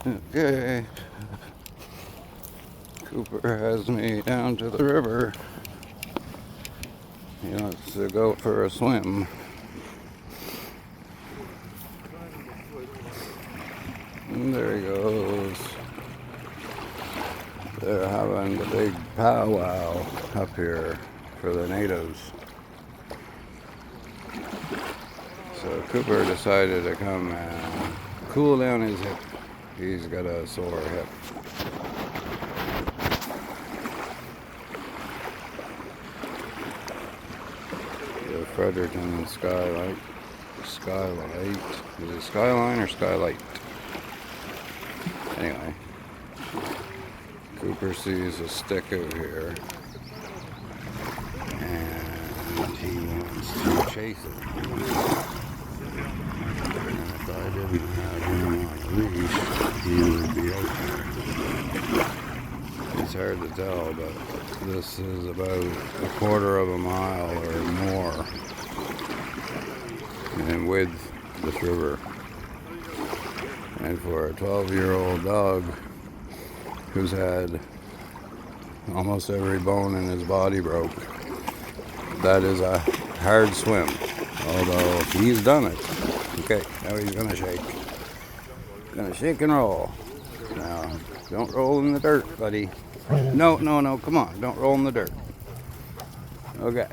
Okay. Cooper has me down to the river. He wants to go for a swim. And there he goes. They're having the big powwow up here for the natives. So Cooper decided to come and cool down his hip. He's got a sore hip. The Fredericton skylight. Is it skyline or skylight? Anyway, Cooper sees a stick over here and he wants to chase it. And if I didn't have him on a leash, he would be out there. It's hard to tell, but this is about a quarter of a mile or more in width, this river. And for a 12-year-old dog who's had almost every bone in his body broke, that is a hard swim. Although he's done it. Okay, now he's gonna shake. Gonna shake and roll. Now, don't roll in the dirt, buddy. No, come on, don't roll in the dirt. Okay.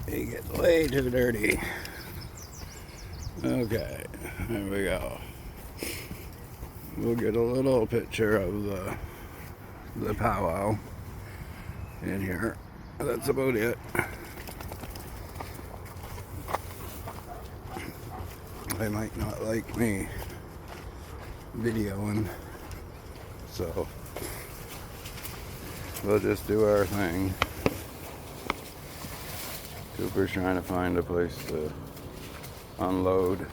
He gets way too dirty. Okay, there we go. We'll get a little picture of the powwow in here. That's about it. They might not like me videoing, so we'll just do our thing. Cooper's trying to find a place to unload.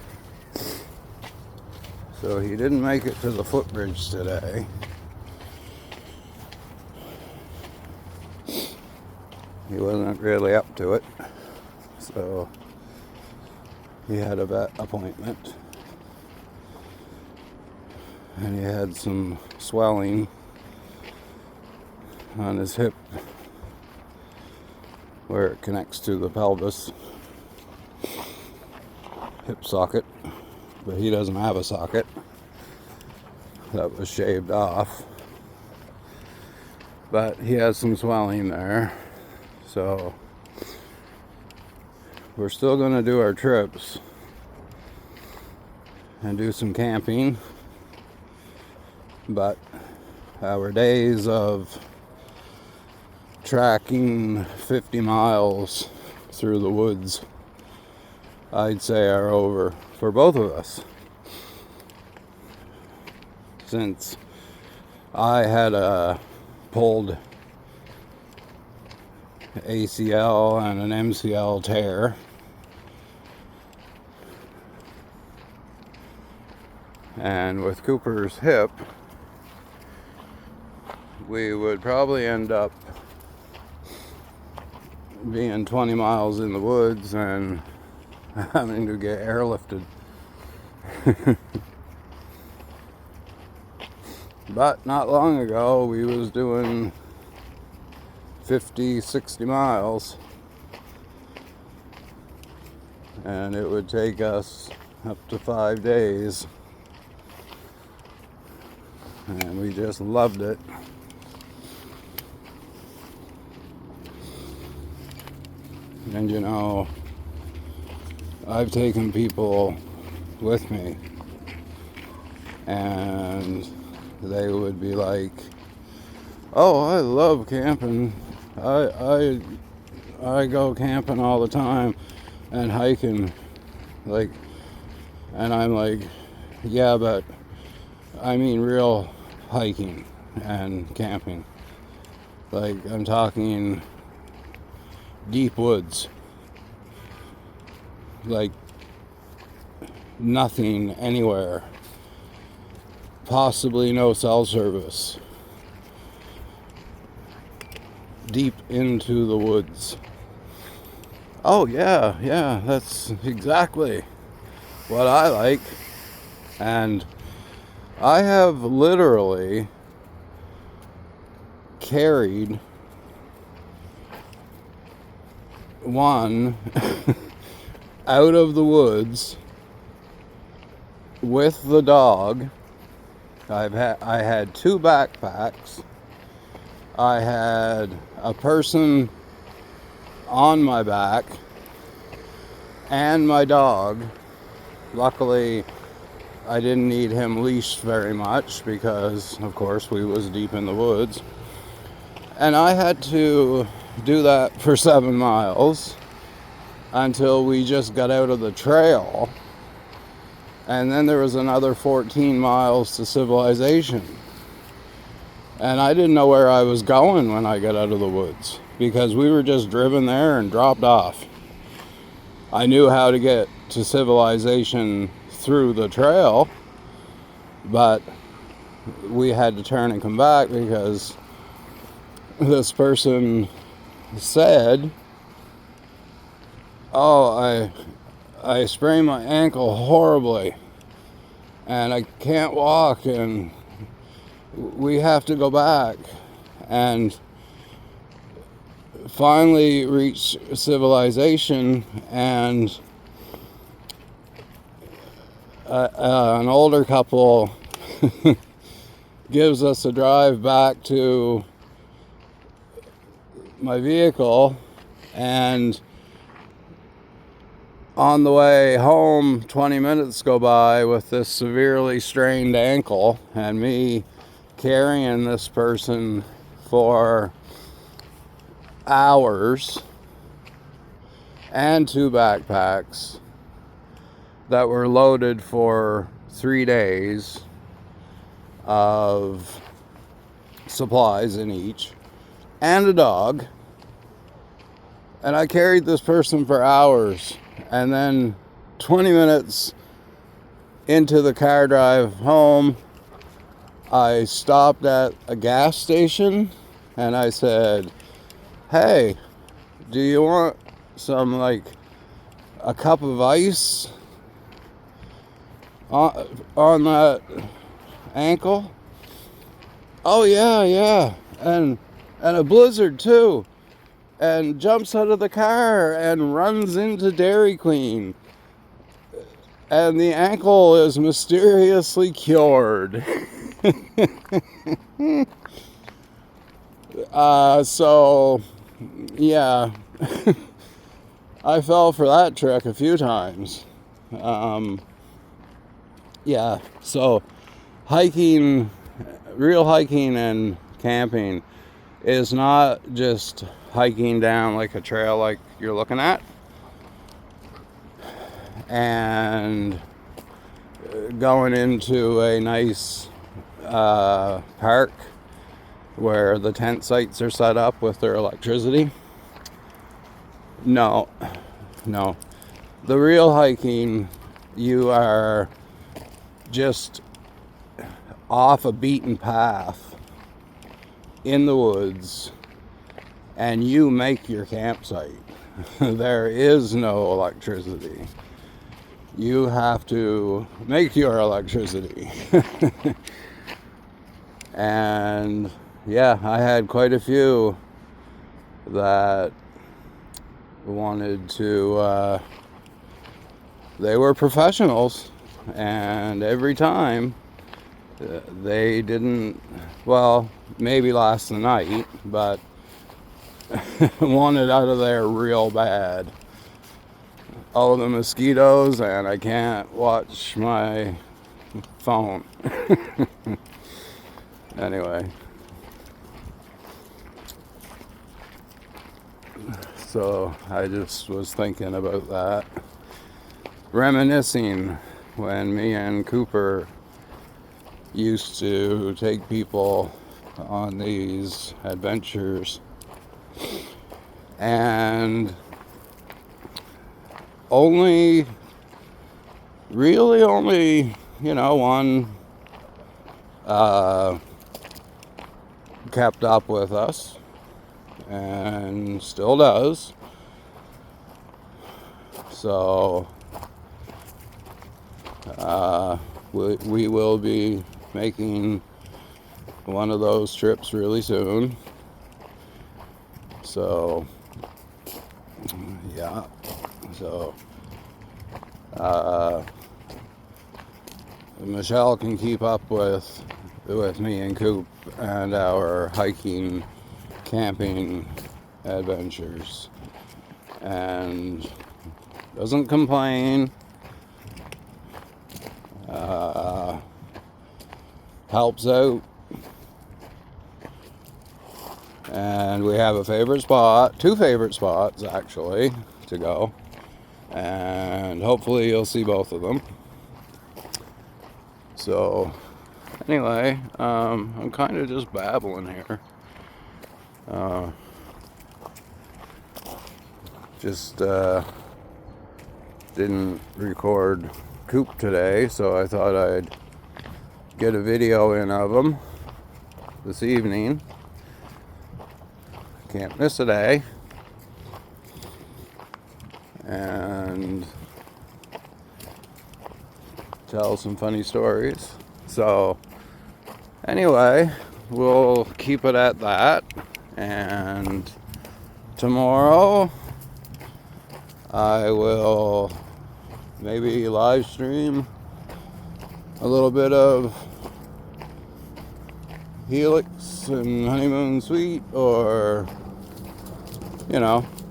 So he didn't make it to the footbridge today. He wasn't really up to it. So he had a vet appointment. And he had some swelling on his hip where it connects to the pelvis. Hip socket, but he doesn't have a socket. That was shaved off, but he has some swelling there, so we're still going to do our trips and do some camping, but our days of tracking 50 miles through the woods, I'd say, are over for both of us. Since I had a pulled ACL and an MCL tear, and with Cooper's hip, we would probably end up being 20 miles in the woods and having to get airlifted. But not long ago we was doing 50, 60 miles, and it would take us up to 5 days, and we just loved it. And you know, I've taken people with me, and they would be like, "Oh, I love camping. I go camping all the time and hiking." Like, and I'm like, "Yeah, but I mean real hiking and camping. Like, I'm talking deep woods. Like, nothing anywhere. Possibly no cell service. Deep into the woods." Oh yeah, that's exactly what I like. And I have literally carried one out of the woods with the dog. I had 2 backpacks. I had a person on my back and my dog. Luckily, I didn't need him leashed very much because, of course, we was deep in the woods. And I had to do that for 7 miles until we just got out of the trail. And then there was another 14 miles to civilization. And I didn't know where I was going when I got out of the woods because we were just driven there and dropped off. I knew how to get to civilization through the trail, but we had to turn and come back because this person said, "Oh, I sprained my ankle horribly and I can't walk and we have to go back." And finally reached civilization, and an older couple gives us a drive back to my vehicle, and on the way home 20 minutes go by with this severely strained ankle and me carrying this person for hours and 2 backpacks that were loaded for 3 days of supplies in each, and a dog. And I carried this person for hours, and then 20 minutes into the car drive home, I stopped at a gas station and I said, "Hey, do you want some, like, a cup of ice on that ankle?" "Oh yeah, and a blizzard too," and jumps out of the car and runs into Dairy Queen, and the ankle is mysteriously cured. So yeah, I fell for that trick a few times. Yeah, so hiking, real hiking and camping is not just hiking down like a trail like you're looking at and going into a nice park where the tent sites are set up with their electricity. No. The real hiking, you are just off a beaten path in the woods and you make your campsite. There is no electricity. You have to make your electricity. And yeah, I had quite a few that wanted to, they were professionals, and every time they didn't, well, maybe last the night, but wanted out of there real bad. Oh, the mosquitoes, and I can't watch my phone. Anyway, so I just was thinking about that, reminiscing when me and Cooper used to take people on these adventures, and only one kept up with us and still does. So we will be making one of those trips really soon. So, yeah. So, Michelle can keep up with me and Coop and our hiking, camping adventures, and doesn't complain. Helps out, and we have a favorite spot, 2 favorite spots actually to go, and hopefully you'll see both of them. So anyway, I'm kind of just babbling here. Just didn't record Coop today, so I thought I'd get a video in of him this evening. Can't miss a day. And tell some funny stories. So anyway, we'll keep it at that. And tomorrow I will maybe live stream a little bit of Helix and Honeymoon Suite, or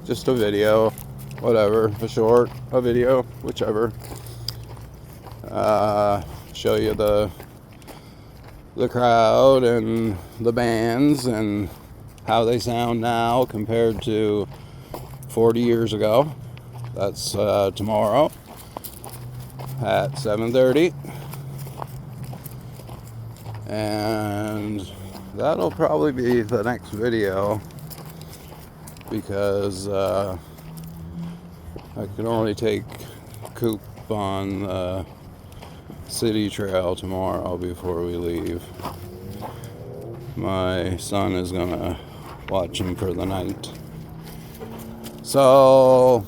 just a video, whatever, a video, whichever. Show you the crowd and the bands and how they sound now compared to 40 years ago. That's tomorrow at 7:30. And that'll probably be the next video, because I can only take Coop on the city trail tomorrow before we leave. My son is gonna watch him for the night. So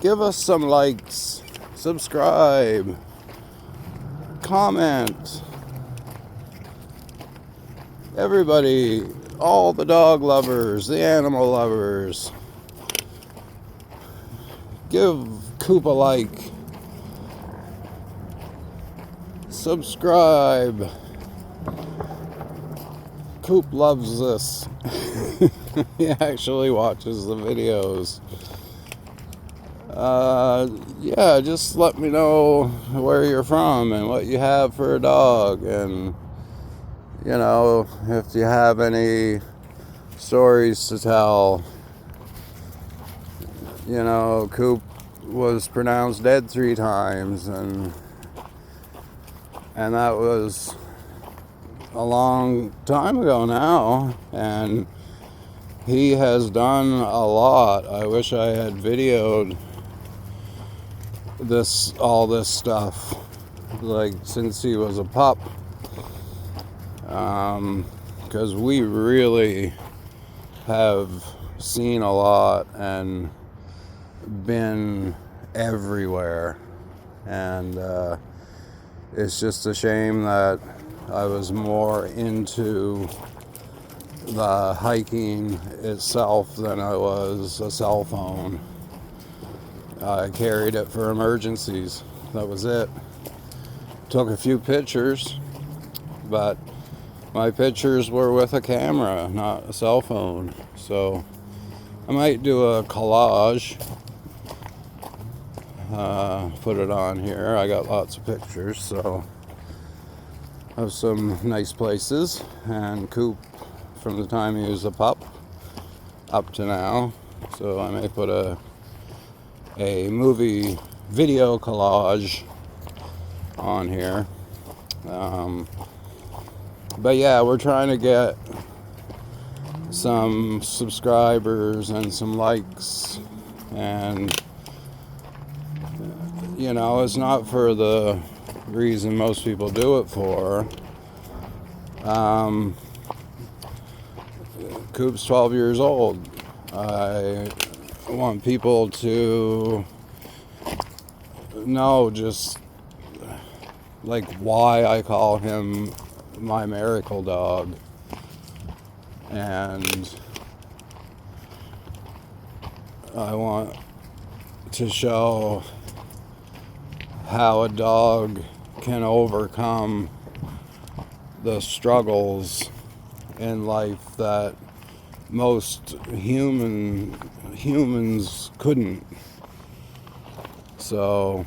give us some likes, subscribe, comment. Everybody, all the dog lovers, the animal lovers, give Coop a like, subscribe. Coop loves this. He actually watches the videos. Yeah, just let me know where you're from and what you have for a dog, and if you have any stories to tell. Coop was pronounced dead 3 times, and that was a long time ago now, and he has done a lot. I wish I had videoed all this stuff, like, since he was a pup, because we really have seen a lot and been everywhere, and it's just a shame that I was more into the hiking itself than I was a cell phone. I carried it for emergencies. That was it. Took a few pictures, but my pictures were with a camera, not a cell phone. So I might do a collage, put it on here. I got lots of pictures, so of some nice places, and Coop from the time he was a pup up to now. So I may put a movie video collage on here. But yeah, we're trying to get some subscribers and some likes, and it's not for the reason most people do it for. Coop's 12 years old. I want people to know just like why I call him my miracle dog. And I want to show how a dog can overcome the struggles in life that most humans couldn't. So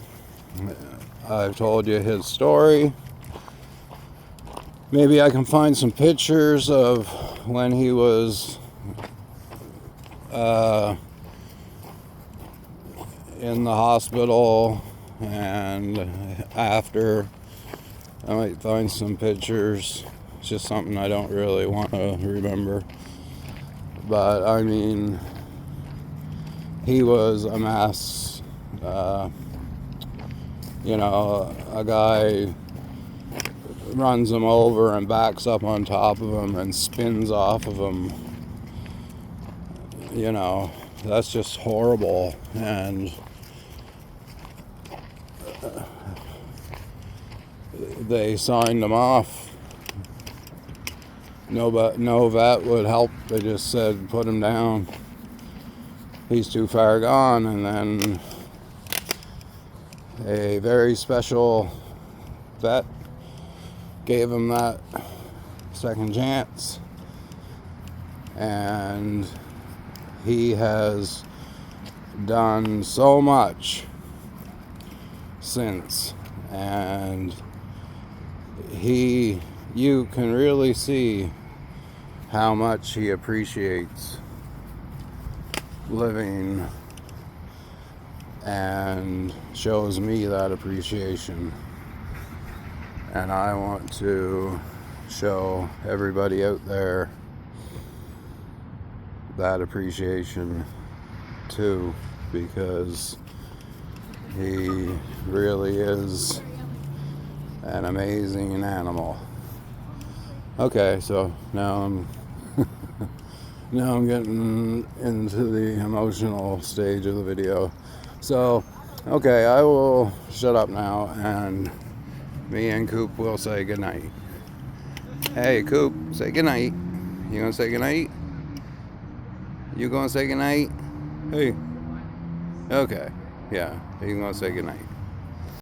I've told you his story. Maybe I can find some pictures of when he was in the hospital, and after. I might find some pictures. It's just something I don't really want to remember. But I mean, he was a mess. A guy runs him over and backs up on top of him and spins off of him. That's just horrible. And they signed him off. No vet would help. They just said, put him down. He's too far gone. And then a very special vet gave him that second chance. And he has done so much since. And you can really see how much he appreciates living, and shows me that appreciation. And I want to show everybody out there that appreciation too, because he really is an amazing animal. Okay, so now I'm getting into the emotional stage of the video. So, okay, I will shut up now, and me and Coop will say goodnight. Hey, Coop, say goodnight. You gonna say goodnight? You gonna say goodnight? Hey. Okay, yeah, you gonna say goodnight.